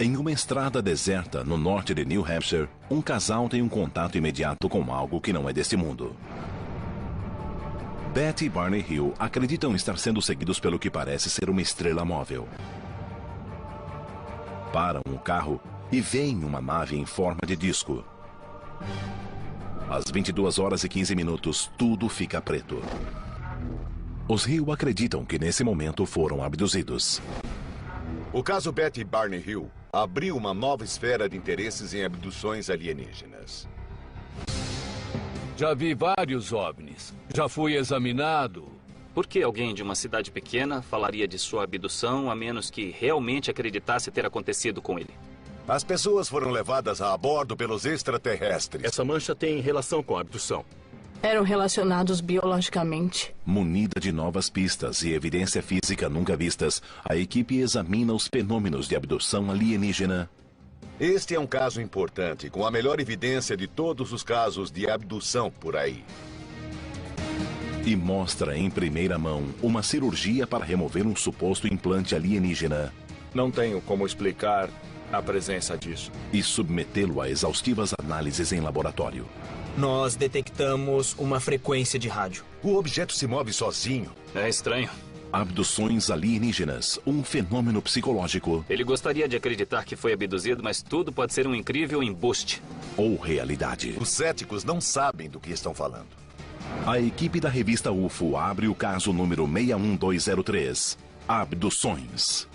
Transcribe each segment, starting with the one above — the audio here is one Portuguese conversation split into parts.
Em uma estrada deserta no norte de New Hampshire, um casal tem um contato imediato com algo que não é deste mundo. Beth e Barney Hill acreditam estar sendo seguidos pelo que parece ser uma estrela móvel. Param o carro e veem uma nave em forma de disco. Às 22 horas e 15 minutos, tudo fica preto. Os Hill acreditam que nesse momento foram abduzidos. O caso Beth e Barney Hill abriu uma nova esfera de interesses em abduções alienígenas. Já vi vários OVNIs. Já fui examinado. Por que alguém de uma cidade pequena falaria de sua abdução a menos que realmente acreditasse ter acontecido com ele? As pessoas foram levadas a bordo pelos extraterrestres. Essa mancha tem relação com a abdução. Eram relacionados biologicamente. Munida de novas pistas e evidência física nunca vistas, a equipe examina os fenômenos de abdução alienígena. Este é um caso importante, com a melhor evidência de todos os casos de abdução por aí. E mostra em primeira mão uma cirurgia para remover um suposto implante alienígena. Não tenho como explicar a presença disso. E submetê-lo a exaustivas análises em laboratório. Nós detectamos uma frequência de rádio. O objeto se move sozinho. É estranho. Abduções alienígenas, um fenômeno psicológico. Ele gostaria de acreditar que foi abduzido, mas tudo pode ser um incrível embuste. Ou realidade. Os céticos não sabem do que estão falando. A equipe da revista UFO abre o caso número 61203. Abduções.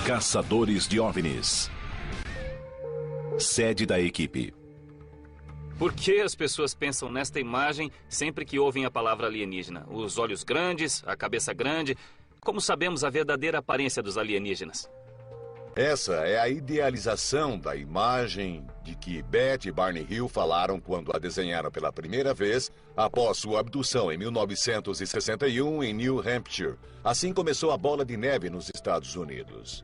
Caçadores de OVNIs. Sede da equipe. Por que as pessoas pensam nesta imagem sempre que ouvem a palavra alienígena? Os olhos grandes, a cabeça grande. Como sabemos a verdadeira aparência dos alienígenas? Essa é a idealização da imagem de que Beth e Barney Hill falaram quando a desenharam pela primeira vez após sua abdução em 1961 em New Hampshire. Assim começou a bola de neve nos Estados Unidos.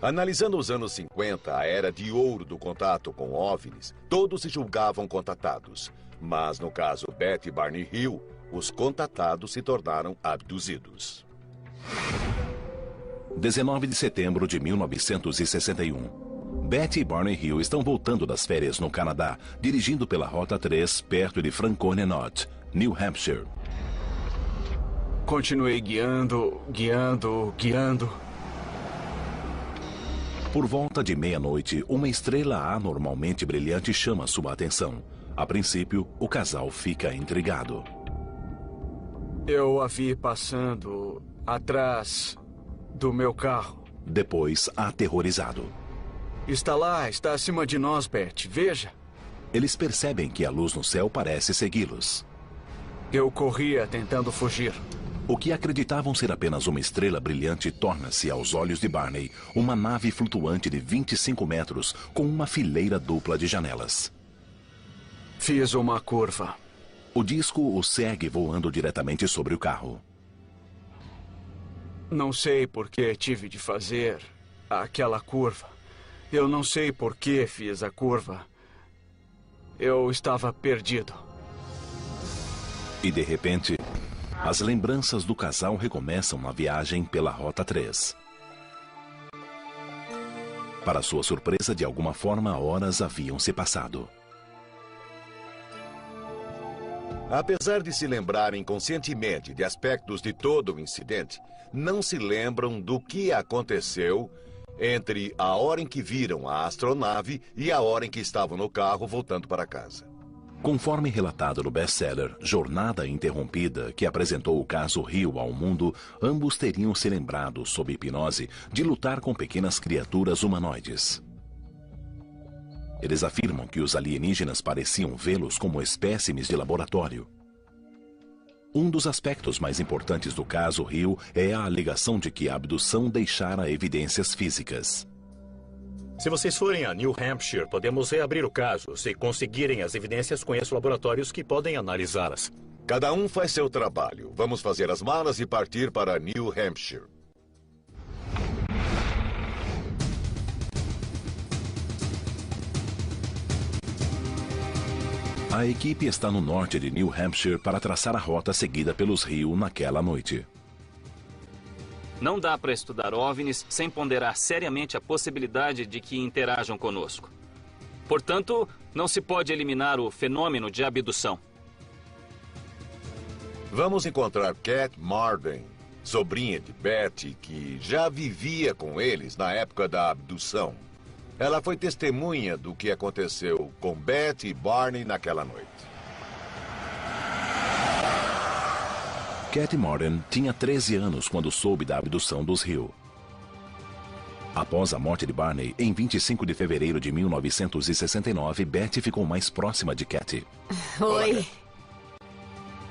Analisando os anos 50, a era de ouro do contato com OVNIs, todos se julgavam contatados. Mas no caso Beth e Barney Hill, os contatados se tornaram abduzidos. 19 de setembro de 1961. Beth e Barney Hill estão voltando das férias no Canadá, dirigindo pela Rota 3, perto de Franconia North, New Hampshire. Continuei guiando. Por volta de meia-noite, uma estrela anormalmente brilhante chama sua atenção. A princípio, o casal fica intrigado. Eu a vi passando atrás do meu carro. Depois, aterrorizado. Está lá, está acima de nós, Beth. Veja. Eles percebem que a luz no céu parece segui-los. Eu corria tentando fugir. O que acreditavam ser apenas uma estrela brilhante torna-se, aos olhos de Barney, uma nave flutuante de 25 metros com uma fileira dupla de janelas. Fiz uma curva. O disco o segue voando diretamente sobre o carro. Não sei por que tive de fazer aquela curva. Eu não sei por que fiz a curva. Eu estava perdido. E de repente, as lembranças do casal recomeçam na viagem pela Rota 3. Para sua surpresa, de alguma forma, horas haviam se passado. Apesar de se lembrarem conscientemente de aspectos de todo o incidente, não se lembram do que aconteceu entre a hora em que viram a astronave e a hora em que estavam no carro voltando para casa. Conforme relatado no best-seller Jornada Interrompida, que apresentou o caso Hill ao mundo, ambos teriam se lembrado, sob hipnose, de lutar com pequenas criaturas humanoides. Eles afirmam que os alienígenas pareciam vê-los como espécimes de laboratório. Um dos aspectos mais importantes do caso Hill é a alegação de que a abdução deixara evidências físicas. Se vocês forem a New Hampshire, podemos reabrir o caso. Se conseguirem as evidências, conheço laboratórios que podem analisá-las. Cada um faz seu trabalho. Vamos fazer as malas e partir para New Hampshire. A equipe está no norte de New Hampshire para traçar a rota seguida pelos Hill naquela noite. Não dá para estudar OVNIs sem ponderar seriamente a possibilidade de que interajam conosco. Portanto, não se pode eliminar o fenômeno de abdução. Vamos encontrar Cat Marden, sobrinha de Betty, que já vivia com eles na época da abdução. Ela foi testemunha do que aconteceu com Betty e Barney naquela noite. Cat Marden tinha 13 anos quando soube da abdução dos Hill. Após a morte de Barney, em 25 de fevereiro de 1969, Betty ficou mais próxima de Cat. Oi.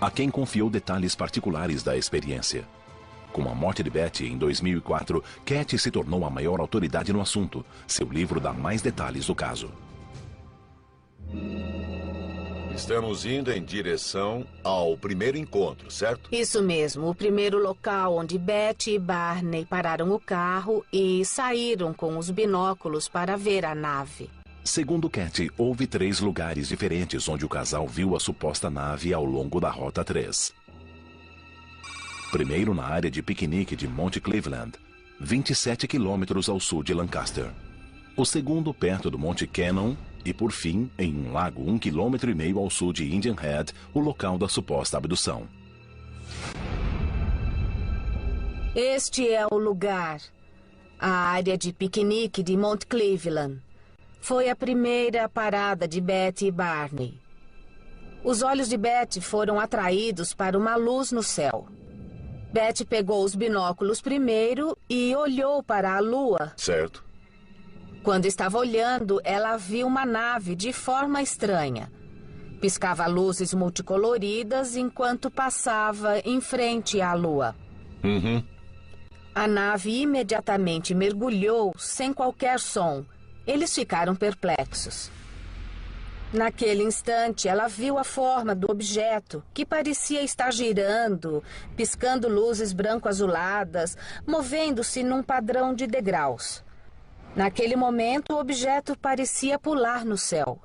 A quem confiou detalhes particulares da experiência. Com a morte de Betty em 2004, Cat se tornou a maior autoridade no assunto. Seu livro dá mais detalhes do caso. Estamos indo em direção ao primeiro encontro, certo? Isso mesmo, o primeiro local onde Betty e Barney pararam o carro e saíram com os binóculos para ver a nave. Segundo Cat, houve 3 lugares diferentes onde o casal viu a suposta nave ao longo da Rota 3. Primeiro na área de piquenique de Monte Cleveland, 27 quilômetros ao sul de Lancaster. O segundo perto do Monte Cannon e, por fim, em um lago 1,5 km ao sul de Indian Head, o local da suposta abdução. Este é o lugar, a área de piquenique de Monte Cleveland. Foi a primeira parada de Betty e Barney. Os olhos de Betty foram atraídos para uma luz no céu. Betty pegou os binóculos primeiro e olhou para a lua. Certo. Quando estava olhando, ela viu uma nave de forma estranha. Piscava luzes multicoloridas enquanto passava em frente à lua. A nave imediatamente mergulhou sem qualquer som. Eles ficaram perplexos. Naquele instante, ela viu a forma do objeto, que parecia estar girando, piscando luzes branco-azuladas, movendo-se num padrão de degraus. Naquele momento, o objeto parecia pular no céu.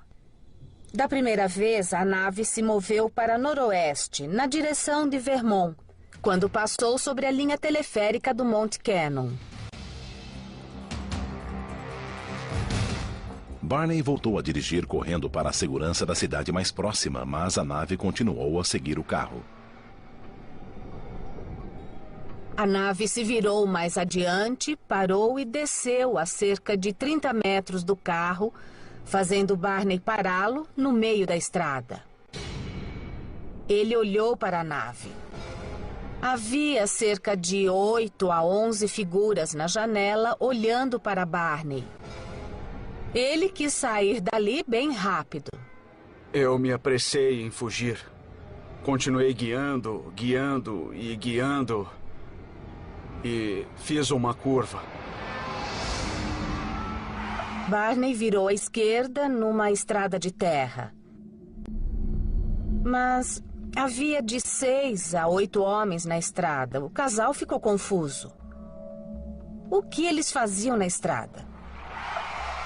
Da primeira vez, a nave se moveu para noroeste, na direção de Vermont, quando passou sobre a linha teleférica do Monte Cannon. Barney voltou a dirigir correndo para a segurança da cidade mais próxima, mas a nave continuou a seguir o carro. A nave se virou mais adiante, parou e desceu a cerca de 30 metros do carro, fazendo Barney pará-lo no meio da estrada. Ele olhou para a nave. Havia cerca de 8 a 11 figuras na janela olhando para Barney. Ele quis sair dali bem rápido. Eu me apressei em fugir. Continuei guiando e fiz uma curva. Barney virou à esquerda numa estrada de terra. Mas havia de 6 a 8 homens na estrada. O casal ficou confuso. O que eles faziam na estrada?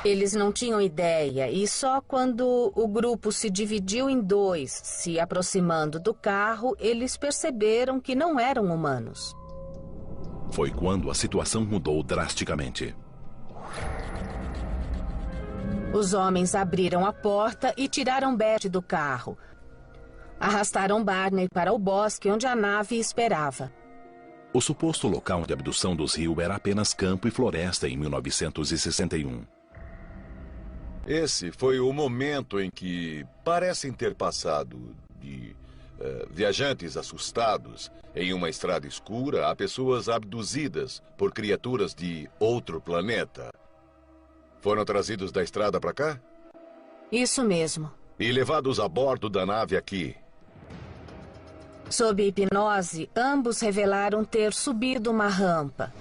Eles não tinham ideia e só quando o grupo se dividiu em 2, se aproximando do carro, eles perceberam que não eram humanos. Foi quando a situação mudou drasticamente. Os homens abriram a porta e tiraram Betty do carro. Arrastaram Barney para o bosque onde a nave esperava. O suposto local de abdução dos Hill era apenas campo e floresta em 1961. Esse foi o momento em que parecem ter passado de viajantes assustados em uma estrada escura a pessoas abduzidas por criaturas de outro planeta. Foram trazidos da estrada para cá? Isso mesmo. E levados a bordo da nave aqui. Sob hipnose, ambos revelaram ter subido uma rampa.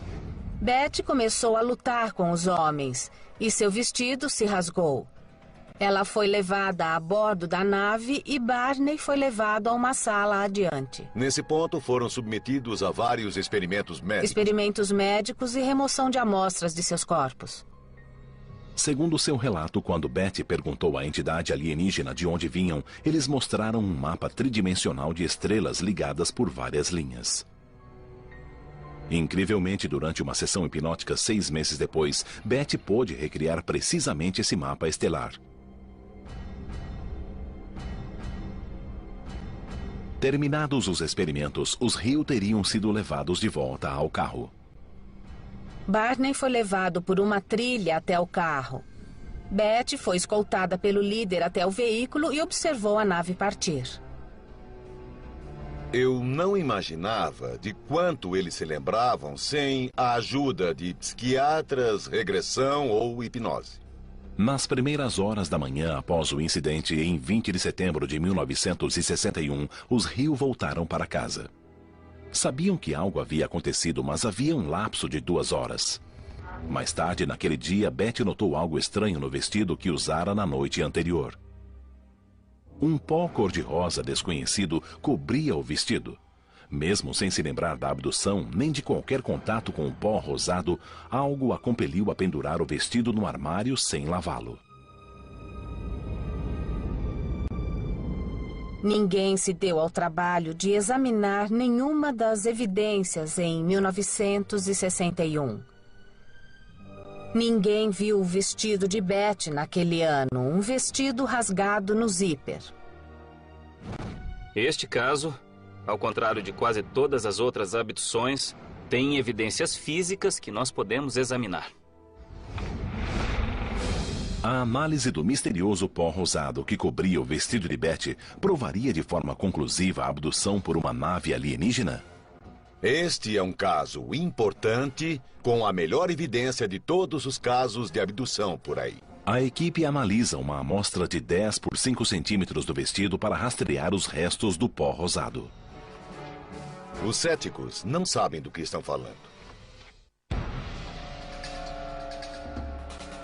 Betty começou a lutar com os homens e seu vestido se rasgou. Ela foi levada a bordo da nave e Barney foi levado a uma sala adiante. Nesse ponto, foram submetidos a vários experimentos médicos. Experimentos médicos e remoção de amostras de seus corpos. Segundo seu relato, quando Betty perguntou à entidade alienígena de onde vinham, eles mostraram um mapa tridimensional de estrelas ligadas por várias linhas. Incrivelmente, durante uma sessão hipnótica 6 meses depois, Betty pôde recriar precisamente esse mapa estelar. Terminados os experimentos, os Hill teriam sido levados de volta ao carro. Barney foi levado por uma trilha até o carro. Betty foi escoltada pelo líder até o veículo e observou a nave partir. Eu não imaginava de quanto eles se lembravam sem a ajuda de psiquiatras, regressão ou hipnose. Nas primeiras horas da manhã após o incidente, em 20 de setembro de 1961, os Hill voltaram para casa. Sabiam que algo havia acontecido, mas havia um lapso de 2 horas. Mais tarde, naquele dia, Betty notou algo estranho no vestido que usara na noite anterior. Um pó cor-de-rosa desconhecido cobria o vestido. Mesmo sem se lembrar da abdução, nem de qualquer contato com o pó rosado, algo a compeliu a pendurar o vestido no armário sem lavá-lo. Ninguém se deu ao trabalho de examinar nenhuma das evidências em 1961. Ninguém viu o vestido de Betty naquele ano, um vestido rasgado no zíper. Este caso, ao contrário de quase todas as outras abduções, tem evidências físicas que nós podemos examinar. A análise do misterioso pó rosado que cobria o vestido de Betty provaria de forma conclusiva a abdução por uma nave alienígena? Este é um caso importante, com a melhor evidência de todos os casos de abdução por aí. A equipe analisa uma amostra de 10 por 5 centímetros do vestido para rastrear os restos do pó rosado. Os céticos não sabem do que estão falando.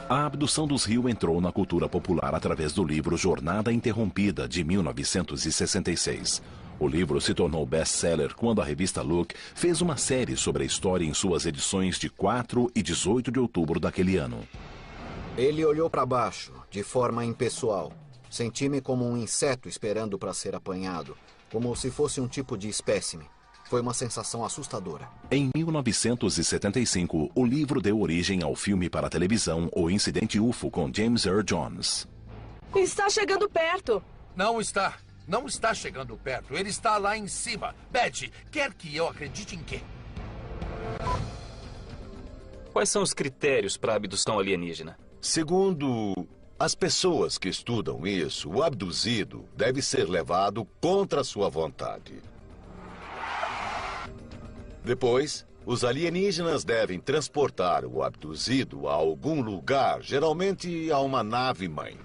A abdução dos Hill entrou na cultura popular através do livro Jornada Interrompida, de 1966. O livro se tornou best-seller quando a revista Look fez uma série sobre a história em suas edições de 4 e 18 de outubro daquele ano. Ele olhou para baixo, de forma impessoal. Senti-me como um inseto esperando para ser apanhado, como se fosse um tipo de espécime. Foi uma sensação assustadora. Em 1975, o livro deu origem ao filme para televisão O Incidente UFO com James Earl Jones. Está chegando perto. Não está. Não está chegando perto. Ele está lá em cima. Betty, quer que eu acredite em quê? Quais são os critérios para a abdução alienígena? Segundo as pessoas que estudam isso, o abduzido deve ser levado contra sua vontade. Depois, os alienígenas devem transportar o abduzido a algum lugar, geralmente a uma nave-mãe.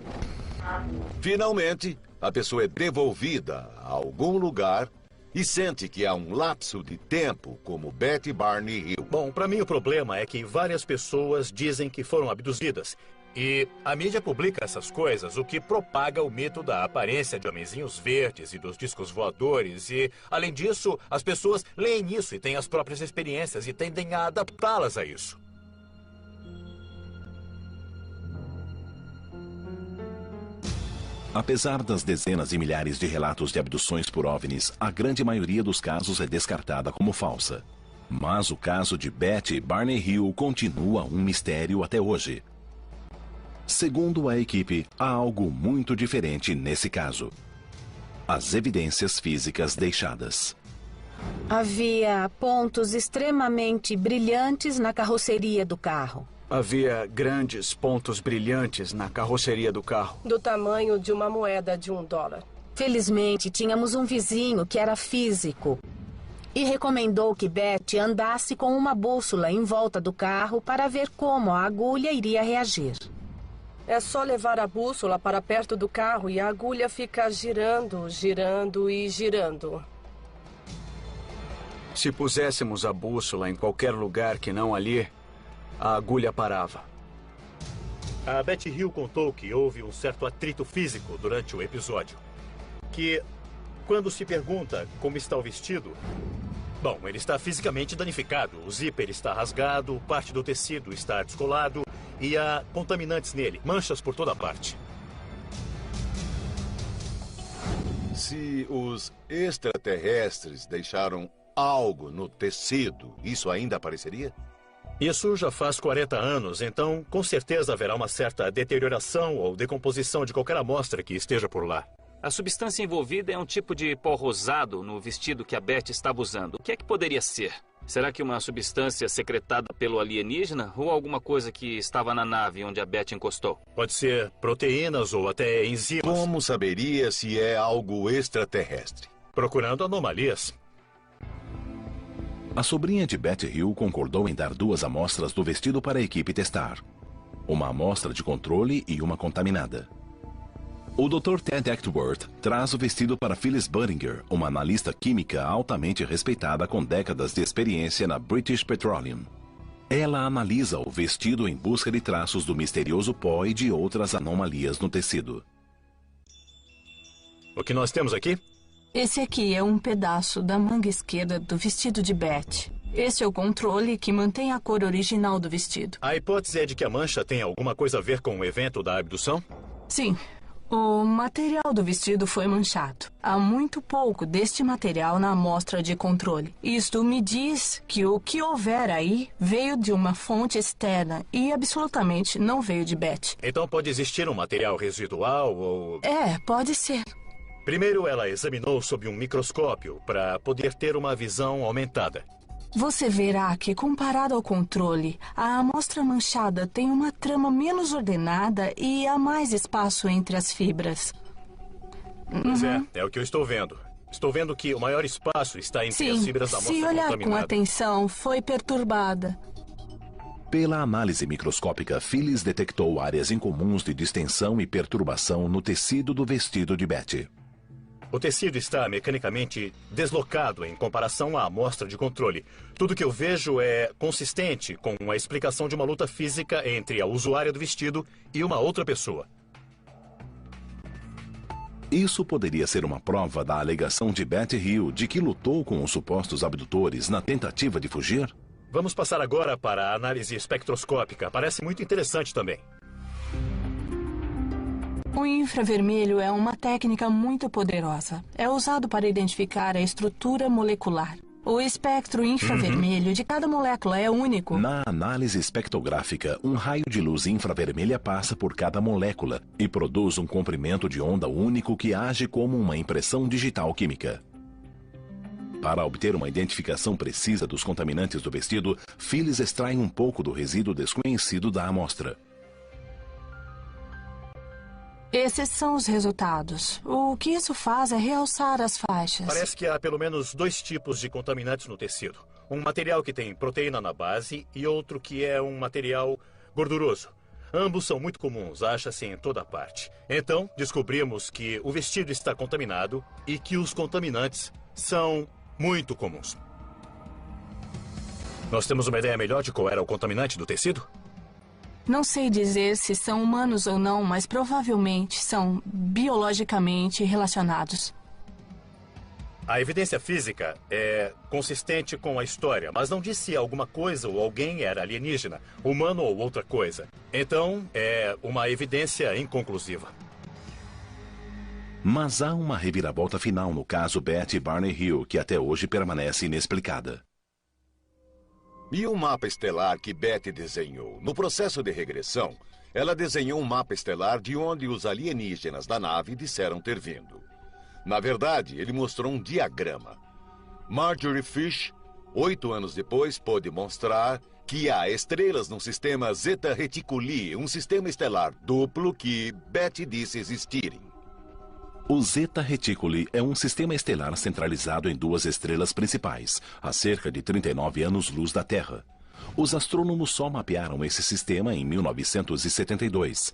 Finalmente, a pessoa é devolvida a algum lugar e sente que há um lapso de tempo, como Betty Barney Hill. Bom, para mim o problema é que várias pessoas dizem que foram abduzidas. E a mídia publica essas coisas, o que propaga o mito da aparência de homenzinhos verdes e dos discos voadores. E, além disso, as pessoas leem isso e têm as próprias experiências e tendem a adaptá-las a isso. Apesar das dezenas e milhares de relatos de abduções por OVNIs, a grande maioria dos casos é descartada como falsa. Mas o caso de Betty Barney Hill continua um mistério até hoje. Segundo a equipe, há algo muito diferente nesse caso. As evidências físicas deixadas. Havia pontos extremamente brilhantes na carroceria do carro. Havia grandes pontos brilhantes na carroceria do carro. Do tamanho de uma moeda de $1. Felizmente, tínhamos um vizinho que era físico e recomendou que Betty andasse com uma bússola em volta do carro para ver como a agulha iria reagir. É só levar a bússola para perto do carro e a agulha fica girando, girando e girando. Se puséssemos a bússola em qualquer lugar que não ali, a agulha parava. A Betty Hill contou que houve um certo atrito físico durante o episódio. Que, quando se pergunta como está o vestido... Bom, ele está fisicamente danificado. O zíper está rasgado, parte do tecido está descolado e há contaminantes nele, manchas por toda parte. Se os extraterrestres deixaram algo no tecido, isso ainda apareceria? Isso já faz 40 anos, então com certeza haverá uma certa deterioração ou decomposição de qualquer amostra que esteja por lá. A substância envolvida é um tipo de pó rosado no vestido que a Beth estava usando. O que é que poderia ser? Será que uma substância secretada pelo alienígena ou alguma coisa que estava na nave onde a Beth encostou? Pode ser proteínas ou até enzimas. Como saberia se é algo extraterrestre? Procurando anomalias. A sobrinha de Beth Hill concordou em dar 2 amostras do vestido para a equipe testar. Uma amostra de controle e uma contaminada. O Dr. Ted Actworth traz o vestido para Phyllis Buttinger, uma analista química altamente respeitada com décadas de experiência na British Petroleum. Ela analisa o vestido em busca de traços do misterioso pó e de outras anomalias no tecido. O que nós temos aqui? Esse aqui é um pedaço da manga esquerda do vestido de Beth. Esse é o controle que mantém a cor original do vestido. A hipótese é de que a mancha tem alguma coisa a ver com o evento da abdução? Sim. O material do vestido foi manchado. Há muito pouco deste material na amostra de controle. Isto me diz que o que houver aí veio de uma fonte externa e absolutamente não veio de Beth. Então pode existir um material residual ou... Pode ser. Primeiro ela examinou sob um microscópio para poder ter uma visão aumentada. Você verá que, comparado ao controle, a amostra manchada tem uma trama menos ordenada e há mais espaço entre as fibras. Pois é o que eu estou vendo. Estou vendo que o maior espaço está entre as fibras da amostra contaminada. Se olhar com atenção, foi perturbada. Pela análise microscópica, Phyllis detectou áreas incomuns de distensão e perturbação no tecido do vestido de Beth. O tecido está mecanicamente deslocado em comparação à amostra de controle. Tudo que eu vejo é consistente com a explicação de uma luta física entre a usuária do vestido e uma outra pessoa. Isso poderia ser uma prova da alegação de Beth Hill de que lutou com os supostos abdutores na tentativa de fugir? Vamos passar agora para a análise espectroscópica. Parece muito interessante também. O infravermelho é uma técnica muito poderosa. É usado para identificar a estrutura molecular. O espectro infravermelho de cada molécula é único. Na análise espectrográfica, um raio de luz infravermelha passa por cada molécula e produz um comprimento de onda único que age como uma impressão digital química. Para obter uma identificação precisa dos contaminantes do vestido, Phyllis extrai um pouco do resíduo desconhecido da amostra. Esses são os resultados. O que isso faz é realçar as faixas. Parece que há pelo menos 2 tipos de contaminantes no tecido. Um material que tem proteína na base e outro que é um material gorduroso. Ambos são muito comuns, acha-se em toda parte. Então, descobrimos que o vestido está contaminado e que os contaminantes são muito comuns. Nós temos uma ideia melhor de qual era o contaminante do tecido? Não sei dizer se são humanos ou não, mas provavelmente são biologicamente relacionados. A evidência física é consistente com a história, mas não diz se alguma coisa ou alguém era alienígena, humano ou outra coisa. Então, é uma evidência inconclusiva. Mas há uma reviravolta final no caso Beth e Barney Hill que até hoje permanece inexplicada. E o mapa estelar que Beth desenhou? No processo de regressão, ela desenhou um mapa estelar de onde os alienígenas da nave disseram ter vindo. Na verdade, ele mostrou um diagrama. Marjorie Fish, 8 anos depois, pôde mostrar que há estrelas no sistema Zeta Reticuli, um sistema estelar duplo que Beth disse existirem. O Zeta Reticuli é um sistema estelar centralizado em 2 estrelas principais, a cerca de 39 anos-luz da Terra. Os astrônomos só mapearam esse sistema em 1972.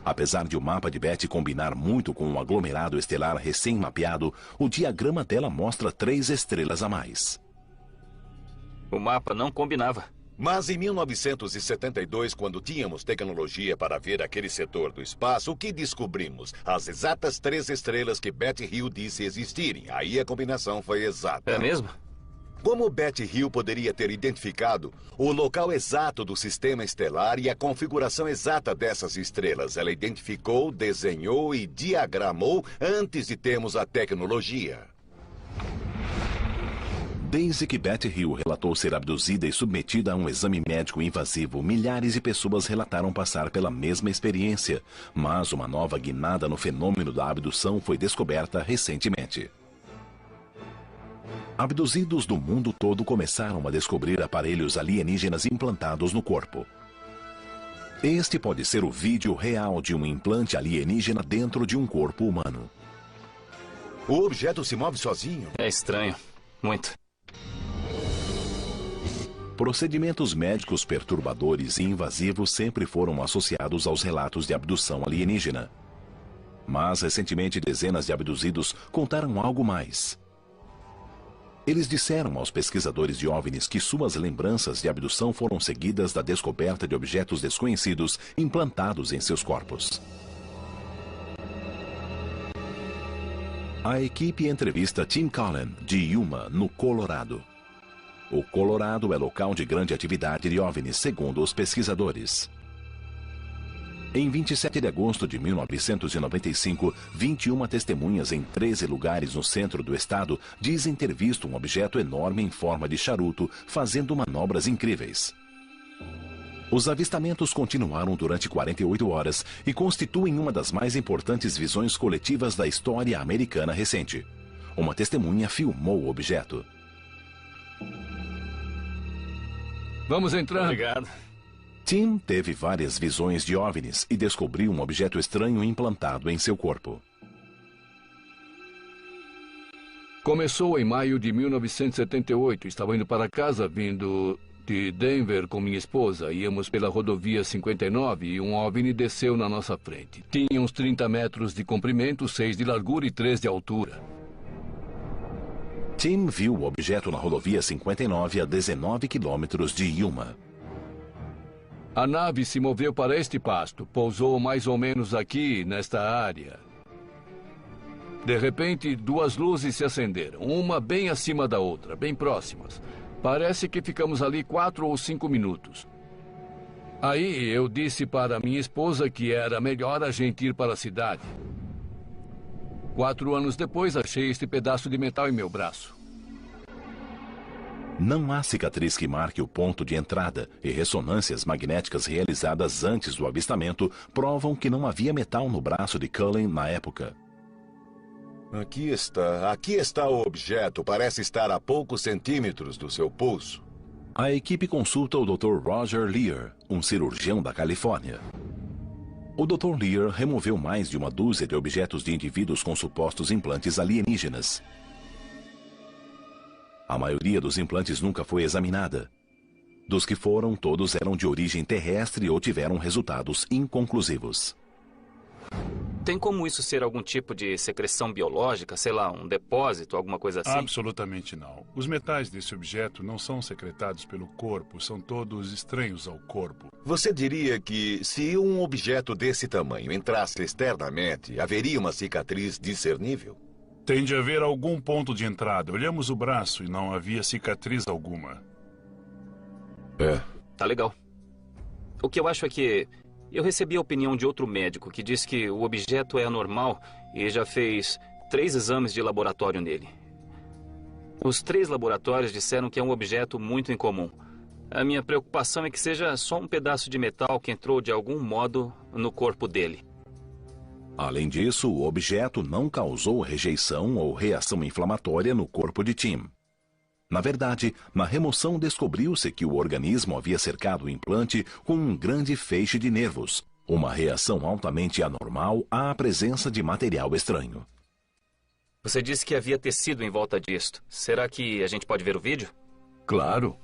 Apesar de o mapa de Beth combinar muito com o aglomerado estelar recém-mapeado, o diagrama dela mostra 3 estrelas a mais. O mapa não combinava. Mas em 1972, quando tínhamos tecnologia para ver aquele setor do espaço, o que descobrimos? As exatas 3 estrelas que Beth Hill disse existirem. Aí a combinação foi exata. É mesmo? Como Betty Hill poderia ter identificado o local exato do sistema estelar e a configuração exata dessas estrelas? Ela identificou, desenhou e diagramou antes de termos a tecnologia. Desde que Betty Hill relatou ser abduzida e submetida a um exame médico invasivo, milhares de pessoas relataram passar pela mesma experiência. Mas uma nova guinada no fenômeno da abdução foi descoberta recentemente. Abduzidos do mundo todo começaram a descobrir aparelhos alienígenas implantados no corpo. Este pode ser o vídeo real de um implante alienígena dentro de um corpo humano. O objeto se move sozinho? É estranho. Muito. Procedimentos médicos perturbadores e invasivos sempre foram associados aos relatos de abdução alienígena. Mas, recentemente, dezenas de abduzidos contaram algo mais. Eles disseram aos pesquisadores de OVNIs que suas lembranças de abdução foram seguidas da descoberta de objetos desconhecidos implantados em seus corpos. A equipe entrevista Tim Cullen, de Yuma, no Colorado. O Colorado é local de grande atividade de OVNIs, segundo os pesquisadores. Em 27 de agosto de 1995, 21 testemunhas em 13 lugares no centro do estado dizem ter visto um objeto enorme em forma de charuto fazendo manobras incríveis. Os avistamentos continuaram durante 48 horas e constituem uma das mais importantes visões coletivas da história americana recente. Uma testemunha filmou o objeto. Vamos entrar. Obrigado. Tim teve várias visões de OVNIs e descobriu um objeto estranho implantado em seu corpo. Começou em maio de 1978. Estava indo para casa, vindo de Denver com minha esposa. Íamos pela rodovia 59 e um OVNI desceu na nossa frente. Tinha uns 30 metros de comprimento, 6 de largura e 3 de altura. Tim viu o objeto na rodovia 59 a 19 quilômetros de Yuma. A nave se moveu para este pasto, pousou mais ou menos aqui, nesta área. De repente, duas luzes se acenderam, uma bem acima da outra, bem próximas. Parece que ficamos ali 4 ou 5 minutos. Aí eu disse para minha esposa que era melhor a gente ir para a cidade. 4 anos depois, achei este pedaço de metal em meu braço. Não há cicatriz que marque o ponto de entrada e ressonâncias magnéticas realizadas antes do avistamento provam que não havia metal no braço de Cullen na época. Aqui está o objeto. Parece estar a poucos centímetros do seu pulso. A equipe consulta o Dr. Roger Lear, um cirurgião da Califórnia. O Dr. Lear removeu mais de uma dúzia de objetos de indivíduos com supostos implantes alienígenas. A maioria dos implantes nunca foi examinada. Dos que foram, todos eram de origem terrestre ou tiveram resultados inconclusivos. Tem como isso ser algum tipo de secreção biológica, sei lá, um depósito, alguma coisa assim? Absolutamente não. Os metais desse objeto não são secretados pelo corpo, são todos estranhos ao corpo. Você diria que se um objeto desse tamanho entrasse externamente, haveria uma cicatriz discernível? Tem de haver algum ponto de entrada. Olhamos o braço e não havia cicatriz alguma. Tá legal. O que eu acho é que eu recebi a opinião de outro médico que diz que o objeto é anormal e já fez 3 exames de laboratório nele. Os 3 laboratórios disseram que é um objeto muito incomum. A minha preocupação é que seja só um pedaço de metal que entrou de algum modo no corpo dele. Além disso, o objeto não causou rejeição ou reação inflamatória no corpo de Tim. Na verdade, na remoção descobriu-se que o organismo havia cercado o implante com um grande feixe de nervos, uma reação altamente anormal à presença de material estranho. Você disse que havia tecido em volta disto. Será que a gente pode ver o vídeo? Claro.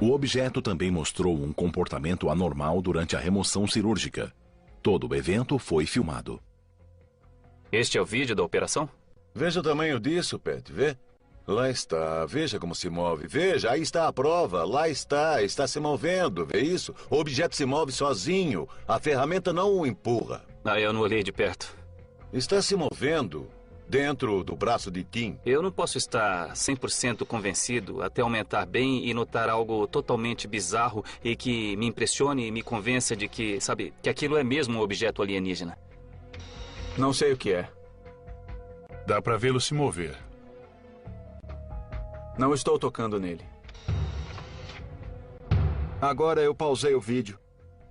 O objeto também mostrou um comportamento anormal durante a remoção cirúrgica. Todo o evento foi filmado. Este é o vídeo da operação? Veja o tamanho disso, Pat, vê? Lá está, veja como se move. Veja, aí está a prova, lá está se movendo, vê isso? O objeto se move sozinho, a ferramenta não o empurra. Eu não olhei de perto. Está se movendo. dentro do braço de Tim. Eu não posso estar 100% convencido até aumentar bem e notar algo totalmente bizarro e que me impressione e me convença de que, sabe, que aquilo é mesmo um objeto alienígena. Não sei o que é. Dá pra vê-lo se mover. Não estou tocando nele. Agora eu pausei o vídeo.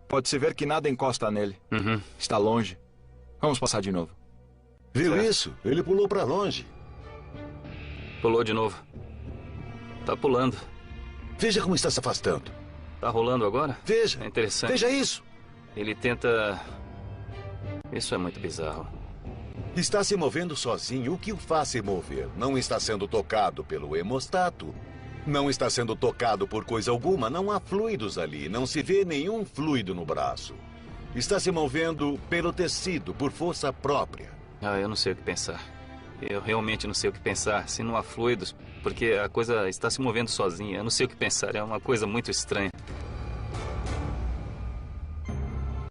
Pode-se ver que nada encosta nele. Está longe. Vamos passar de novo. Viu isso? Ele pulou pra longe. Pulou de novo. Tá pulando. Veja como está se afastando. Tá rolando agora? Veja. É interessante. Veja isso. Ele tenta... Isso é muito bizarro. Está se movendo sozinho. O que o faz se mover? Não está sendo tocado pelo hemostato. Não está sendo tocado por coisa alguma. Não há fluidos ali. Não se vê nenhum fluido no braço. Está se movendo pelo tecido, por força própria. Eu não sei o que pensar. Eu realmente não sei o que pensar. Se não há fluidos, porque a coisa está se movendo sozinha. Eu não sei o que pensar. É uma coisa muito estranha.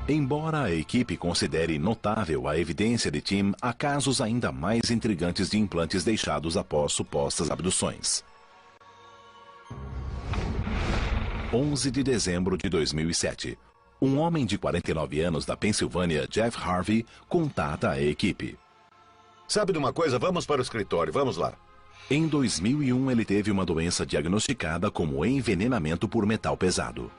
Embora a equipe considere notável a evidência de Tim, há casos ainda mais intrigantes de implantes deixados após supostas abduções. 11 de dezembro de 2007. Um homem de 49 anos da Pensilvânia, Jeff Harvey, contata a equipe. Sabe de uma coisa? Vamos para o escritório. Vamos lá. Em 2001, ele teve uma doença diagnosticada como envenenamento por metal pesado.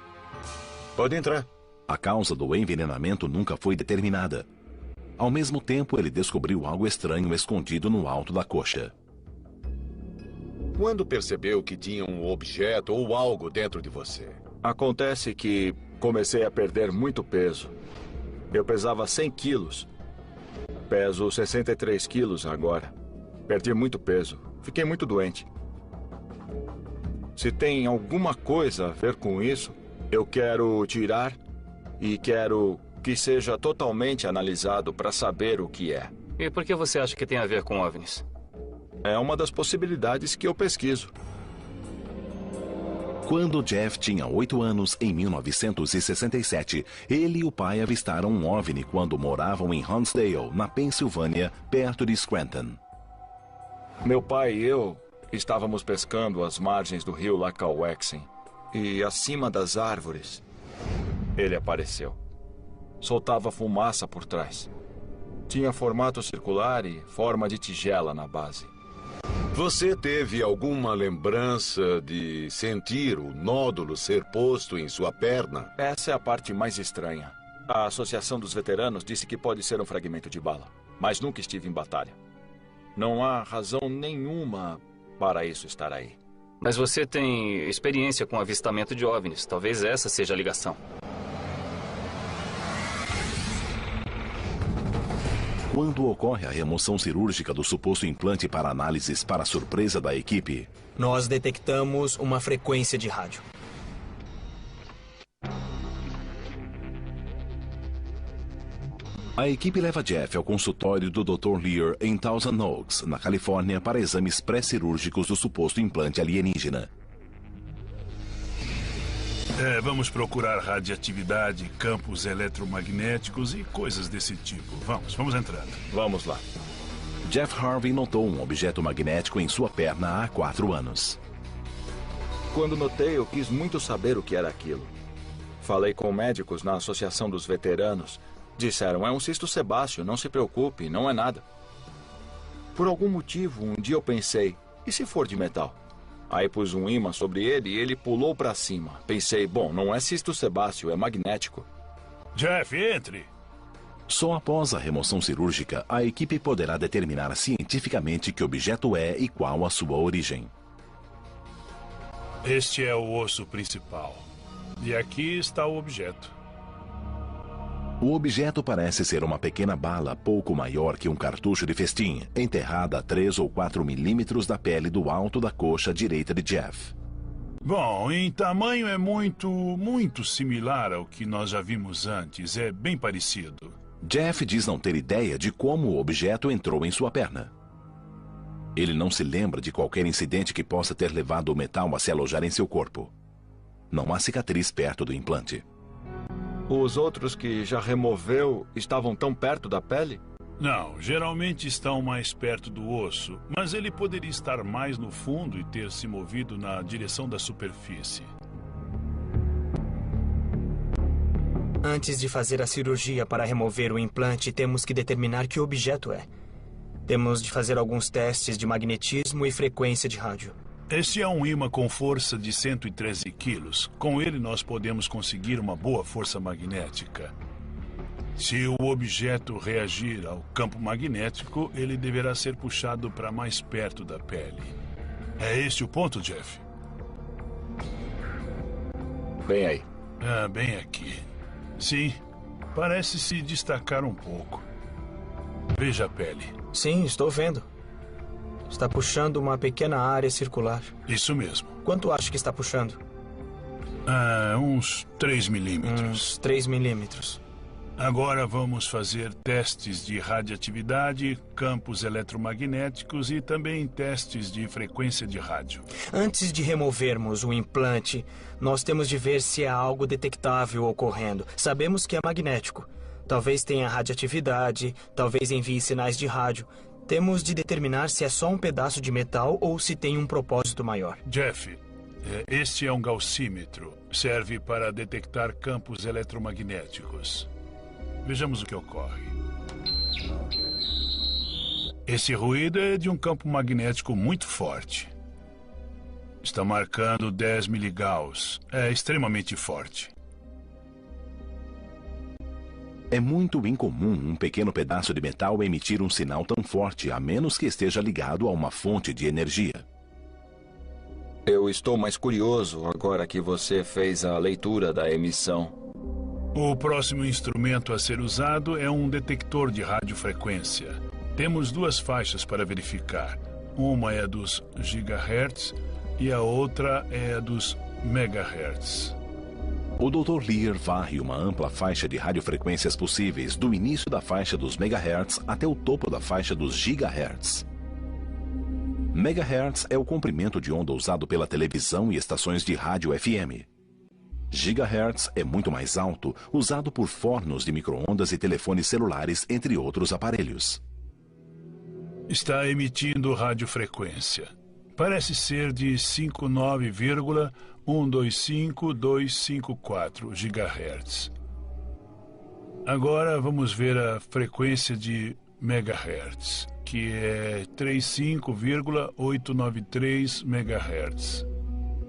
Pode entrar. A causa do envenenamento nunca foi determinada. Ao mesmo tempo, ele descobriu algo estranho escondido no alto da coxa. Quando percebeu que tinha um objeto ou algo dentro de você? Acontece que comecei a perder muito peso. Eu pesava 100 quilos. Peso 63 quilos agora. Perdi muito peso. Fiquei muito doente. Se tem alguma coisa a ver com isso, eu quero tirar e quero que seja totalmente analisado para saber o que é. E por que você acha que tem a ver com OVNIs? É uma das possibilidades que eu pesquiso. Quando Jeff tinha 8 anos, em 1967, ele e o pai avistaram um OVNI quando moravam em Huntsdale, na Pensilvânia, perto de Scranton. Meu pai e eu estávamos pescando às margens do rio Lackawaxen e acima das árvores, ele apareceu. Soltava fumaça por trás. Tinha formato circular e forma de tigela na base. Você teve alguma lembrança de sentir o nódulo ser posto em sua perna? Essa é a parte mais estranha. A Associação dos Veteranos disse que pode ser um fragmento de bala, mas nunca estive em batalha. Não há razão nenhuma para isso estar aí. Mas você tem experiência com avistamento de OVNIs. Talvez essa seja a ligação. Quando ocorre a remoção cirúrgica do suposto implante para análises para a surpresa da equipe, nós detectamos uma frequência de rádio. A equipe leva Jeff ao consultório do Dr. Lear em Thousand Oaks, na Califórnia, para exames pré-cirúrgicos do suposto implante alienígena. Vamos procurar radioatividade, campos eletromagnéticos e coisas desse tipo. Vamos entrando. Vamos lá. Jeff Harvey notou um objeto magnético em sua perna há 4 anos. Quando notei, eu quis muito saber o que era aquilo. Falei com médicos na Associação dos Veteranos. Disseram, é um cisto sebáceo, não se preocupe, não é nada. Por algum motivo, um dia eu pensei, e se for de metal? Aí pus um ímã sobre ele e ele pulou para cima. Pensei, bom, não é cisto sebáceo, é magnético. Jeff, entre! Só após a remoção cirúrgica, a equipe poderá determinar cientificamente que objeto é e qual a sua origem. Este é o osso principal. E aqui está o objeto. O objeto parece ser uma pequena bala pouco maior que um cartucho de festim, enterrada a 3 ou 4 milímetros da pele do alto da coxa direita de Jeff. Bom, em tamanho é muito similar ao que nós já vimos antes. É bem parecido. Jeff diz não ter ideia de como o objeto entrou em sua perna. Ele não se lembra de qualquer incidente que possa ter levado o metal a se alojar em seu corpo. Não há cicatriz perto do implante. Os outros que já removeu estavam tão perto da pele? Não, geralmente estão mais perto do osso, mas ele poderia estar mais no fundo e ter se movido na direção da superfície. Antes de fazer a cirurgia para remover o implante, temos que determinar que objeto é. Temos de fazer alguns testes de magnetismo e frequência de rádio. Este é um ímã com força de 113 quilos. Com ele, nós podemos conseguir uma boa força magnética. Se o objeto reagir ao campo magnético, ele deverá ser puxado para mais perto da pele. É este o ponto, Jeff? Bem aí. Bem aqui. Sim, parece se destacar um pouco. Veja a pele. Sim, estou vendo. Está puxando uma pequena área circular. Isso mesmo. Quanto acha que está puxando? Uns 3 milímetros. Uns 3 milímetros. Agora vamos fazer testes de radioatividade, campos eletromagnéticos e também testes de frequência de rádio. Antes de removermos o implante, nós temos de ver se há algo detectável ocorrendo. Sabemos que é magnético. Talvez tenha radioatividade, talvez envie sinais de rádio. Temos de determinar se é só um pedaço de metal ou se tem um propósito maior. Jeff, este é um gaussímetro. Serve para detectar campos eletromagnéticos. Vejamos o que ocorre. Esse ruído é de um campo magnético muito forte. Está marcando 10 miligauss. É extremamente forte. É muito incomum um pequeno pedaço de metal emitir um sinal tão forte, a menos que esteja ligado a uma fonte de energia. Eu estou mais curioso agora que você fez a leitura da emissão. O próximo instrumento a ser usado é um detector de radiofrequência. Temos 2 faixas para verificar. Uma é dos gigahertz e a outra é dos megahertz. O Dr. Lear varre uma ampla faixa de radiofrequências possíveis, do início da faixa dos megahertz até o topo da faixa dos gigahertz. Megahertz é o comprimento de onda usado pela televisão e estações de rádio FM. Gigahertz é muito mais alto, usado por fornos de micro-ondas e telefones celulares, entre outros aparelhos. Está emitindo radiofrequência. Parece ser de 59,125254 GHz. Agora vamos ver a frequência de megahertz, que é 35,893 MHz.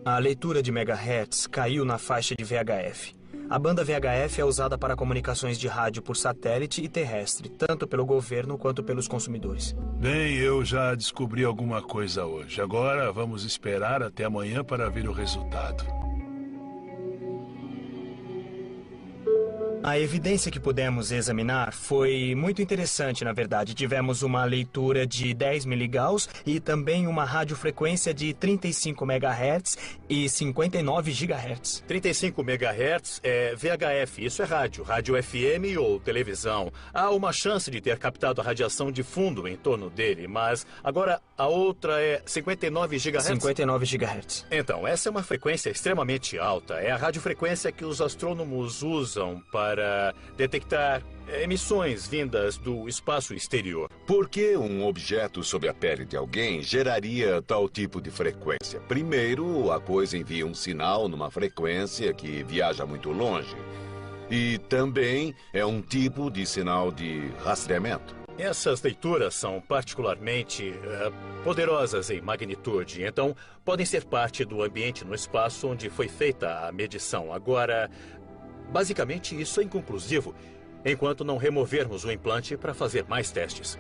A leitura de megahertz caiu na faixa de VHF. A banda VHF é usada para comunicações de rádio por satélite e terrestre, tanto pelo governo quanto pelos consumidores. Bem, eu já descobri alguma coisa hoje. Agora vamos esperar até amanhã para ver o resultado. A evidência que pudemos examinar foi muito interessante, na verdade. Tivemos uma leitura de 10 miligauss e também uma radiofrequência de 35 MHz e 59 GHz. 35 MHz é VHF, isso é rádio FM ou televisão. Há uma chance de ter captado a radiação de fundo em torno dele, mas agora a outra é 59 GHz? 59 GHz. Então, essa é uma frequência extremamente alta. É a radiofrequência que os astrônomos usam para detectar emissões vindas do espaço exterior. Por que um objeto sob a pele de alguém geraria tal tipo de frequência? Primeiro, a coisa envia um sinal numa frequência que viaja muito longe. E também é um tipo de sinal de rastreamento. Essas leituras são particularmente poderosas em magnitude, então podem ser parte do ambiente no espaço onde foi feita a medição. Agora, basicamente, isso é inconclusivo, enquanto não removermos o implante para fazer mais testes.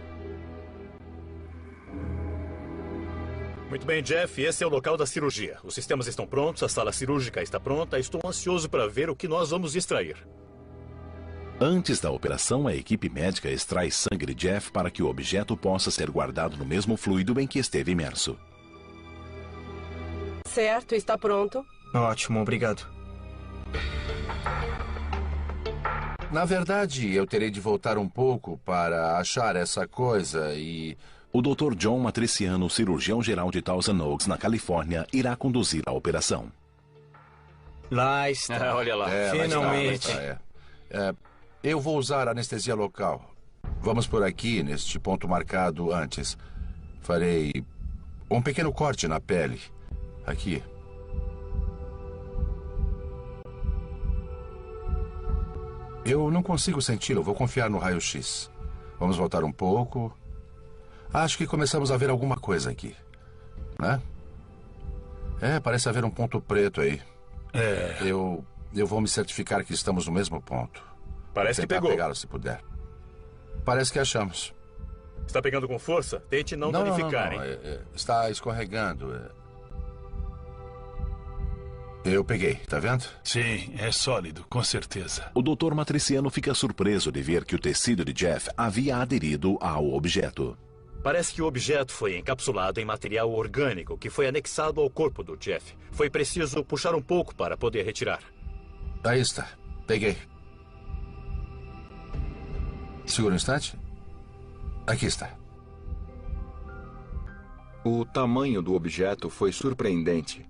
Muito bem, Jeff, esse é o local da cirurgia. Os sistemas estão prontos, a sala cirúrgica está pronta. Estou ansioso para ver o que nós vamos extrair. Antes da operação, a equipe médica extrai sangue de Jeff para que o objeto possa ser guardado no mesmo fluido em que esteve imerso. Certo, está pronto. Ótimo, obrigado. Na verdade, eu terei de voltar um pouco para achar essa coisa e... O Dr. John Matriciano, cirurgião-geral de Thousand Oaks, na Califórnia, irá conduzir a operação. Lá está. Olha lá. Finalmente. Eu vou usar anestesia local. Vamos por aqui, neste ponto marcado antes. Farei um pequeno corte na pele. Aqui. Eu não consigo senti-lo. Vou confiar no raio-x. Vamos voltar um pouco. Acho que começamos a ver alguma coisa aqui. Né? Parece haver um ponto preto aí. Eu vou me certificar que estamos no mesmo ponto. Parece que pegou. Pegá-lo se puder. Parece que achamos. Está pegando com força? Tente não danificar, hein? Está escorregando. Eu peguei, tá vendo? Sim, é sólido, com certeza. O Dr. Matriciano fica surpreso de ver que o tecido de Jeff havia aderido ao objeto. Parece que o objeto foi encapsulado em material orgânico que foi anexado ao corpo do Jeff. Foi preciso puxar um pouco para poder retirar. Aí está. Peguei. Segura um instante. Aqui está. O tamanho do objeto foi surpreendente.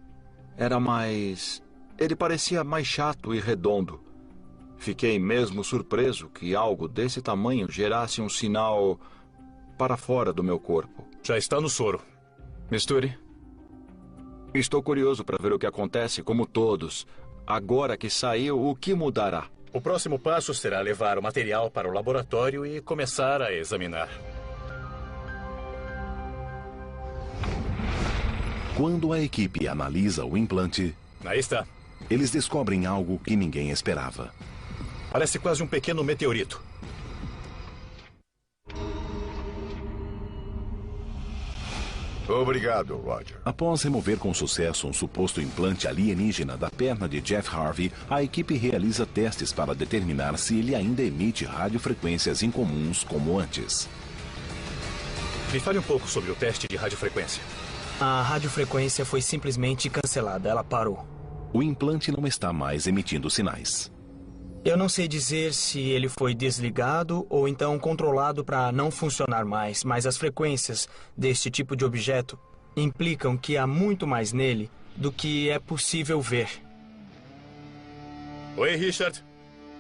Ele parecia mais chato e redondo. Fiquei mesmo surpreso que algo desse tamanho gerasse um sinal para fora do meu corpo. Já está no soro. Misture. Estou curioso para ver o que acontece, como todos. Agora que saiu, o que mudará? O próximo passo será levar o material para o laboratório e começar a examinar. Quando a equipe analisa o implante, aí está. Eles descobrem algo que ninguém esperava. Parece quase um pequeno meteorito. Obrigado, Roger. Após remover com sucesso um suposto implante alienígena da perna de Jeff Harvey, a equipe realiza testes para determinar se ele ainda emite radiofrequências incomuns como antes. Me fale um pouco sobre o teste de radiofrequência. A radiofrequência foi simplesmente cancelada. Ela parou. O implante não está mais emitindo sinais. Eu não sei dizer se ele foi desligado ou então controlado para não funcionar mais, mas as frequências deste tipo de objeto implicam que há muito mais nele do que é possível ver. Oi, Richard.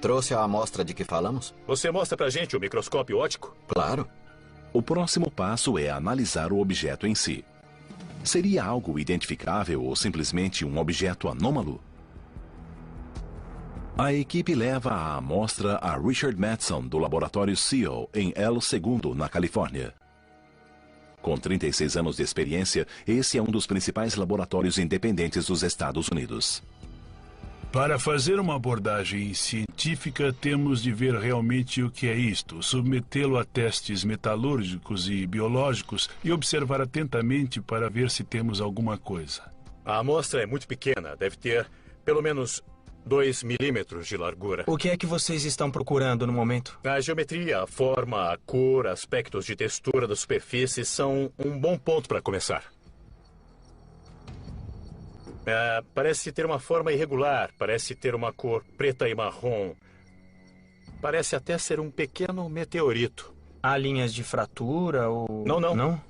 Trouxe a amostra de que falamos? Você mostra pra gente o microscópio óptico? Claro. O próximo passo é analisar o objeto em si. Seria algo identificável ou simplesmente um objeto anômalo? A equipe leva a amostra a Richard Madsen, do laboratório SEAL, em El Segundo, na Califórnia. Com 36 anos de experiência, esse é um dos principais laboratórios independentes dos Estados Unidos. Para fazer uma abordagem científica, temos de ver realmente o que é isto, submetê-lo a testes metalúrgicos e biológicos e observar atentamente para ver se temos alguma coisa. A amostra é muito pequena, deve ter pelo menos 2 milímetros de largura. O que é que vocês estão procurando no momento? A geometria, a forma, a cor, aspectos de textura da superfície são um bom ponto para começar. Parece ter uma forma irregular, parece ter uma cor preta e marrom. Parece até ser um pequeno meteorito. Há linhas de fratura ou... Não?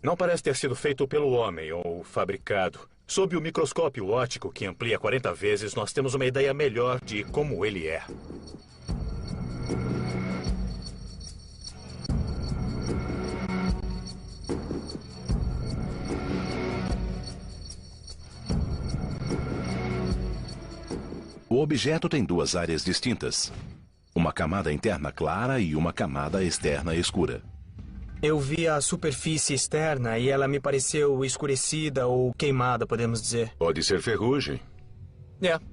Não parece ter sido feito pelo homem ou fabricado. Sob o microscópio óptico, que amplia 40 vezes, nós temos uma ideia melhor de como ele é. O objeto tem duas áreas distintas. Uma camada interna clara e uma camada externa escura. Eu vi a superfície externa e ela me pareceu escurecida ou queimada, podemos dizer. Pode ser ferrugem.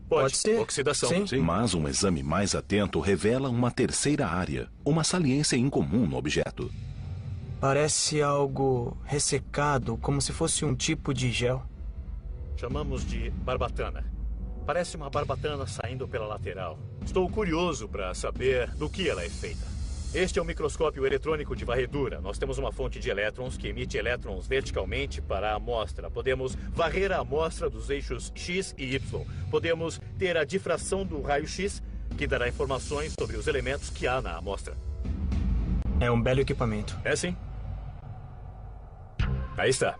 Pode ser. Oxidação. Sim. Mas um exame mais atento revela uma terceira área, uma saliência incomum no objeto. Parece algo ressecado, como se fosse um tipo de gel. Chamamos de barbatana. Parece uma barbatana saindo pela lateral. Estou curioso para saber do que ela é feita. Este é um microscópio eletrônico de varredura. Nós temos uma fonte de elétrons que emite elétrons verticalmente para a amostra. Podemos varrer a amostra dos eixos X e Y. Podemos ter a difração do raio-X, que dará informações sobre os elementos que há na amostra. É um belo equipamento. É sim. Aí está.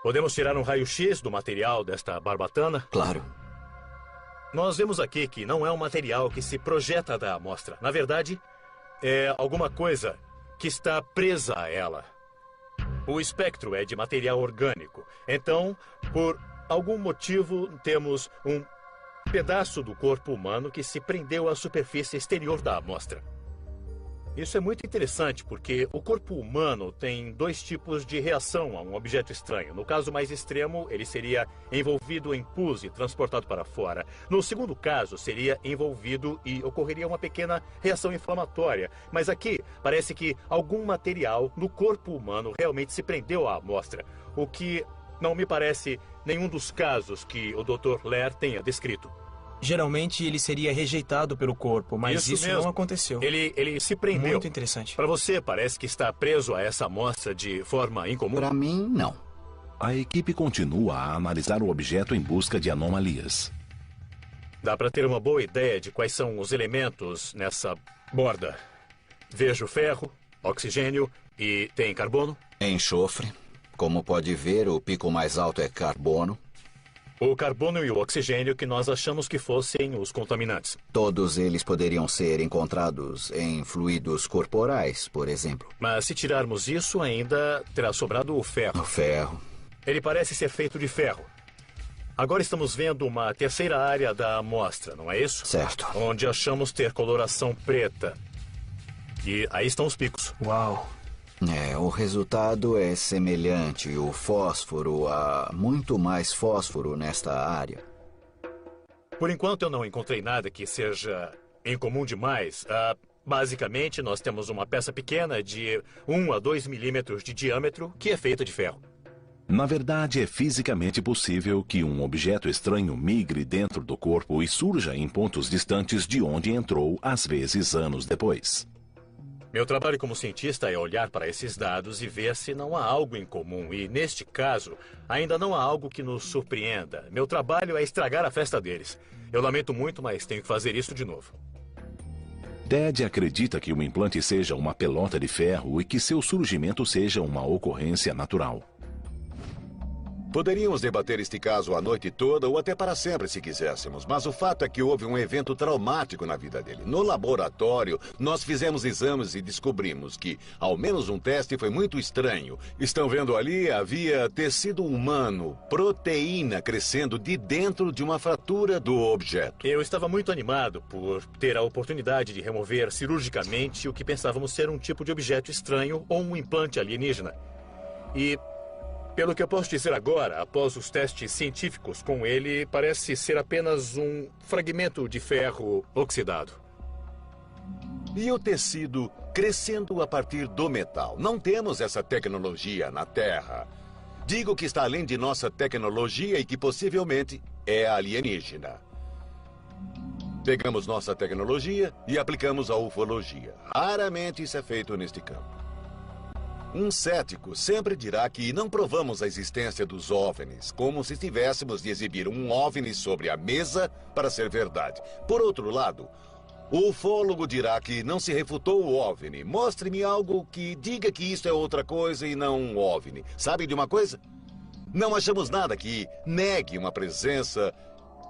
Podemos tirar um raio-X do material desta barbatana? Claro. Nós vemos aqui que não é um material que se projeta da amostra. Na verdade, é alguma coisa que está presa a ela. O espectro é de material orgânico. Então, por algum motivo, temos um pedaço do corpo humano que se prendeu à superfície exterior da amostra. Isso é muito interessante porque o corpo humano tem dois tipos de reação a um objeto estranho. No caso mais extremo, ele seria envolvido em pus e transportado para fora. No segundo caso, seria envolvido e ocorreria uma pequena reação inflamatória. Mas aqui, parece que algum material no corpo humano realmente se prendeu à amostra, o que não me parece nenhum dos casos que o Dr. Lair tenha descrito. Geralmente ele seria rejeitado pelo corpo, mas isso mesmo. não aconteceu. Ele se prendeu. Muito interessante. Para você, parece que está preso a essa amostra de forma incomum? Para mim, não. A equipe continua a analisar o objeto em busca de anomalias. Dá para ter uma boa ideia de quais são os elementos nessa borda. Vejo ferro, oxigênio e tem carbono? Enxofre. Como pode ver, o pico mais alto é carbono. O carbono e o oxigênio que nós achamos que fossem os contaminantes. Todos eles poderiam ser encontrados em fluidos corporais, por exemplo. Mas se tirarmos isso, ainda terá sobrado o ferro. O ferro. Ele parece ser feito de ferro. Agora estamos vendo uma terceira área da amostra, não é isso? Certo. Onde achamos ter coloração preta. E aí estão os picos. Uau! O resultado é semelhante. O fósforo, há muito mais fósforo nesta área. Por enquanto eu não encontrei nada que seja incomum demais. Basicamente, nós temos uma peça pequena de 1 a 2 milímetros de diâmetro que é feita de ferro. Na verdade, é fisicamente possível que um objeto estranho migre dentro do corpo e surja em pontos distantes de onde entrou, às vezes anos depois. Meu trabalho como cientista é olhar para esses dados e ver se não há algo em comum. E, neste caso, ainda não há algo que nos surpreenda. Meu trabalho é estragar a festa deles. Eu lamento muito, mas tenho que fazer isso de novo. Ted acredita que o implante seja uma pelota de ferro e que seu surgimento seja uma ocorrência natural. Poderíamos debater este caso a noite toda ou até para sempre, se quiséssemos. Mas o fato é que houve um evento traumático na vida dele. No laboratório, nós fizemos exames e descobrimos que, ao menos um teste foi muito estranho. Estão vendo ali? Havia tecido humano, proteína crescendo de dentro de uma fratura do objeto. Eu estava muito animado por ter a oportunidade de remover cirurgicamente o que pensávamos ser um tipo de objeto estranho ou um implante alienígena. E, pelo que eu posso dizer agora, após os testes científicos com ele, parece ser apenas um fragmento de ferro oxidado. E o tecido crescendo a partir do metal? Não temos essa tecnologia na Terra. Digo que está além de nossa tecnologia e que possivelmente é alienígena. Pegamos nossa tecnologia e aplicamos à ufologia. Raramente isso é feito neste campo. Um cético sempre dirá que não provamos a existência dos OVNIs, como se tivéssemos de exibir um OVNI sobre a mesa para ser verdade. Por outro lado, o ufólogo dirá que não se refutou o OVNI. Mostre-me algo que diga que isso é outra coisa e não um OVNI. Sabe de uma coisa? Não achamos nada que negue uma presença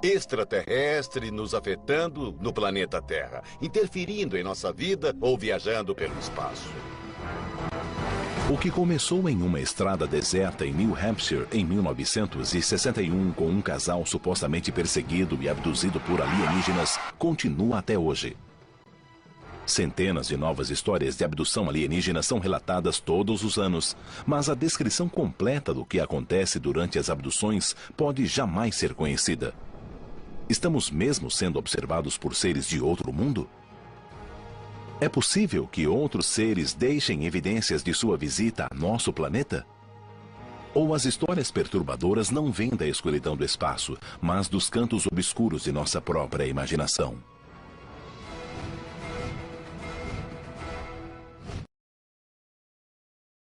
extraterrestre nos afetando no planeta Terra, interferindo em nossa vida ou viajando pelo espaço. O que começou em uma estrada deserta em New Hampshire em 1961 com um casal supostamente perseguido e abduzido por alienígenas continua até hoje. Centenas de novas histórias de abdução alienígena são relatadas todos os anos, mas a descrição completa do que acontece durante as abduções pode jamais ser conhecida. Estamos mesmo sendo observados por seres de outro mundo? É possível que outros seres deixem evidências de sua visita a nosso planeta? Ou as histórias perturbadoras não vêm da escuridão do espaço, mas dos cantos obscuros de nossa própria imaginação?